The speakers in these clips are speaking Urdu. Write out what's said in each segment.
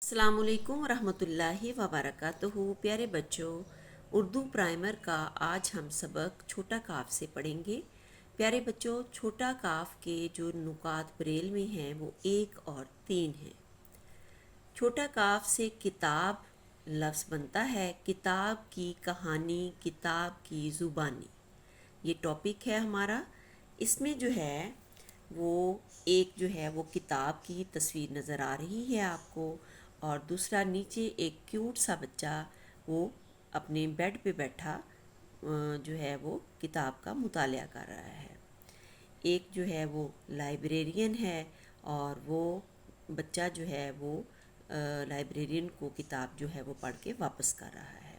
السلام علیکم ورحمۃ اللہ وبرکاتہ۔ پیارے بچوں، اردو پرائمر کا آج ہم سبق چھوٹا کاف سے پڑھیں گے۔ پیارے بچوں، چھوٹا کاف کے جو نکات بریل میں ہیں وہ 1 اور 3 ہیں۔ چھوٹا کاف سے کتاب لفظ بنتا ہے، کتاب کی کہانی، کتاب کی زبانی۔ یہ ٹاپک ہے ہمارا۔ اس میں جو ہے وہ ایک جو ہے وہ کتاب کی تصویر نظر آ رہی ہے آپ کو، اور دوسرا نیچے ایک کیوٹ سا بچہ وہ اپنے بیڈ پہ بیٹھا جو ہے وہ کتاب کا مطالعہ کر رہا ہے۔ ایک جو ہے وہ لائبریرین ہے، اور وہ بچہ جو ہے وہ لائبریرین کو کتاب جو ہے وہ پڑھ کے واپس کر رہا ہے۔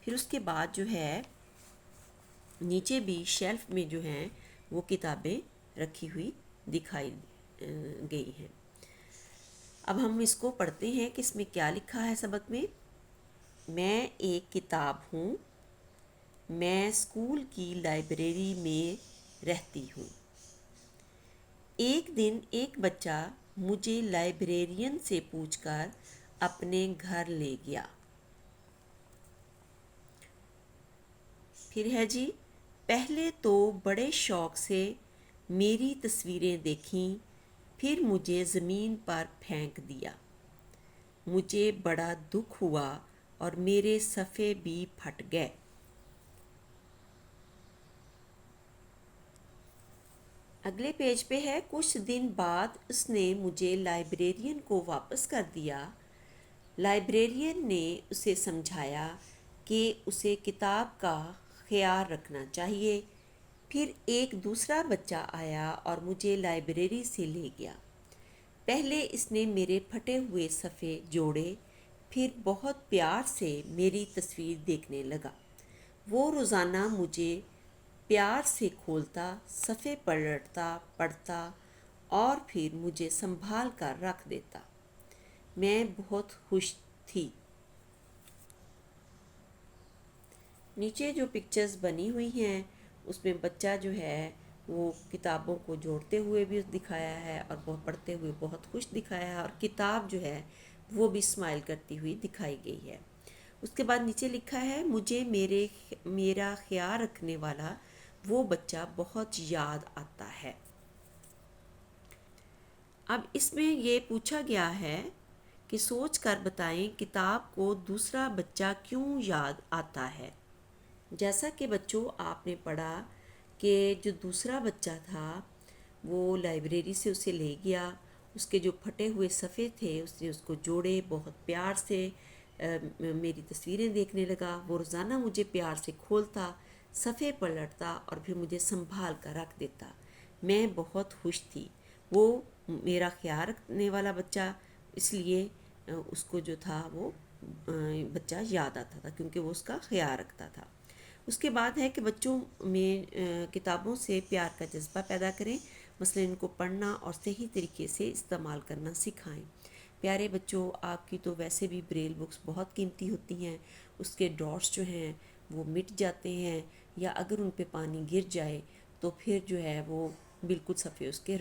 پھر اس کے بعد جو ہے نیچے بھی شیلف میں جو ہیں وہ کتابیں رکھی ہوئی دکھائی گئی ہیں۔ اب ہم اس کو پڑھتے ہیں کہ اس میں کیا لکھا ہے سبق میں۔ میں ایک کتاب ہوں، میں اسکول کی لائبریری میں رہتی ہوں۔ ایک دن ایک بچہ مجھے لائبریرین سے پوچھ کر اپنے گھر لے گیا۔ پھر ہے جی، پہلے تو بڑے شوق سے میری تصویریں دیکھیں، پھر مجھے زمین پر پھینک دیا۔ مجھے بڑا دکھ ہوا اور میرے صفحے بھی پھٹ گئے۔ اگلے پیج پہ ہے، کچھ دن بعد اس نے مجھے لائبریرین کو واپس کر دیا۔ لائبریرین نے اسے سمجھایا کہ اسے کتاب کا خیال رکھنا چاہیے۔ پھر ایک دوسرا بچہ آیا اور مجھے لائبریری سے لے گیا۔ پہلے اس نے میرے پھٹے ہوئے صفحے جوڑے، پھر بہت پیار سے میری تصویر دیکھنے لگا۔ وہ روزانہ مجھے پیار سے کھولتا، صفحے پلٹتا، پڑھتا اور پھر مجھے سنبھال کر رکھ دیتا۔ میں بہت خوش تھی۔ نیچے جو پکچرز بنی ہوئی ہیں اس میں بچہ جو ہے وہ کتابوں کو جوڑتے ہوئے بھی دکھایا ہے، اور وہ پڑھتے ہوئے بہت خوش دکھایا ہے، اور کتاب جو ہے وہ بھی اسمائل کرتی ہوئی دکھائی گئی ہے۔ اس کے بعد نیچے لکھا ہے، مجھے میرا خیال رکھنے والا وہ بچہ بہت یاد آتا ہے۔ اب اس میں یہ پوچھا گیا ہے کہ سوچ کر بتائیں کتاب کو دوسرا بچہ کیوں یاد آتا ہے۔ جیسا کہ بچوں آپ نے پڑھا کہ جو دوسرا بچہ تھا وہ لائبریری سے اسے لے گیا، اس کے جو پھٹے ہوئے صفحے تھے اس نے اس کو جوڑے، بہت پیار سے میری تصویریں دیکھنے لگا۔ وہ روزانہ مجھے پیار سے کھولتا، صفحے پلٹتا اور پھر مجھے سنبھال کر رکھ دیتا۔ میں بہت خوش تھی۔ وہ میرا خیال رکھنے والا بچہ، اس لیے اس کو جو تھا وہ بچہ یاد آتا تھا کیونکہ وہ اس کا خیال رکھتا تھا۔ اس کے بعد ہے کہ بچوں میں کتابوں سے پیار کا جذبہ پیدا کریں، مثلا ان کو پڑھنا اور صحیح طریقے سے استعمال کرنا سکھائیں۔ پیارے بچوں، آپ کی تو ویسے بھی بریل بکس بہت قیمتی ہوتی ہیں، اس کے ڈاٹس جو ہیں وہ مٹ جاتے ہیں، یا اگر ان پہ پانی گر جائے تو پھر جو ہے وہ بالکل صفحے اس کے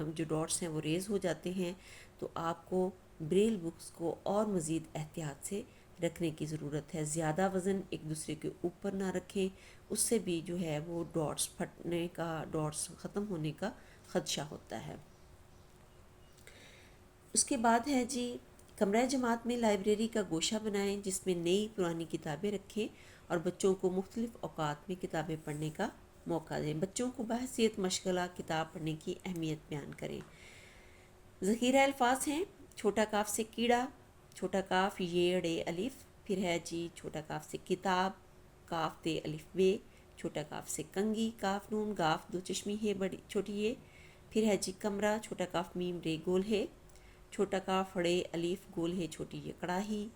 جو ڈاٹس ہیں وہ ریز ہو جاتے ہیں۔ تو آپ کو بریل بکس کو اور مزید احتیاط سے رکھنے کی ضرورت ہے۔ زیادہ وزن ایک دوسرے کے اوپر نہ رکھیں، اس سے بھی جو ہے وہ ڈاٹس پھٹنے کا، ڈاٹس ختم ہونے کا خدشہ ہوتا ہے۔ اس کے بعد ہے جی، کمرہ جماعت میں لائبریری کا گوشہ بنائیں جس میں نئی پرانی کتابیں رکھیں اور بچوں کو مختلف اوقات میں کتابیں پڑھنے کا موقع دیں۔ بچوں کو بحیثیت مشغلہ کتاب پڑھنے کی اہمیت بیان کریں۔ ذخیرہ الفاظ ہیں، چھوٹا کاف سے کیڑا، چھوٹا کاف یہ ڑے الف، پھر ہے جی چھوٹا کاف سے کتاب، کاف تے الف بے، چھوٹا کاف سے کنگھی، کاف نون گاف دو چشمی ہے بڑی چھوٹی یہ، پھر ہے جی کمرہ، چھوٹا کاف میم رے گول ہے، چھوٹا کاف ڑے الف گول ہے چھوٹی یہ کڑاہی،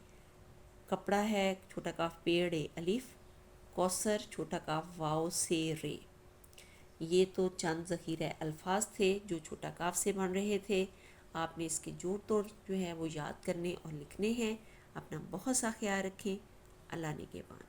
کپڑا ہے چھوٹا کاف پیڑ الف، کوثر چھوٹا کاف واؤ سے رے۔ یہ تو چند ذخیرہ الفاظ تھے جو چھوٹا کاف سے بن رہے تھے۔ آپ نے اس کے جوڑ توڑ جو ہے وہ یاد کرنے اور لکھنے ہیں۔ اپنا بہت سا خیال رکھیں۔ اللہ نگہبان۔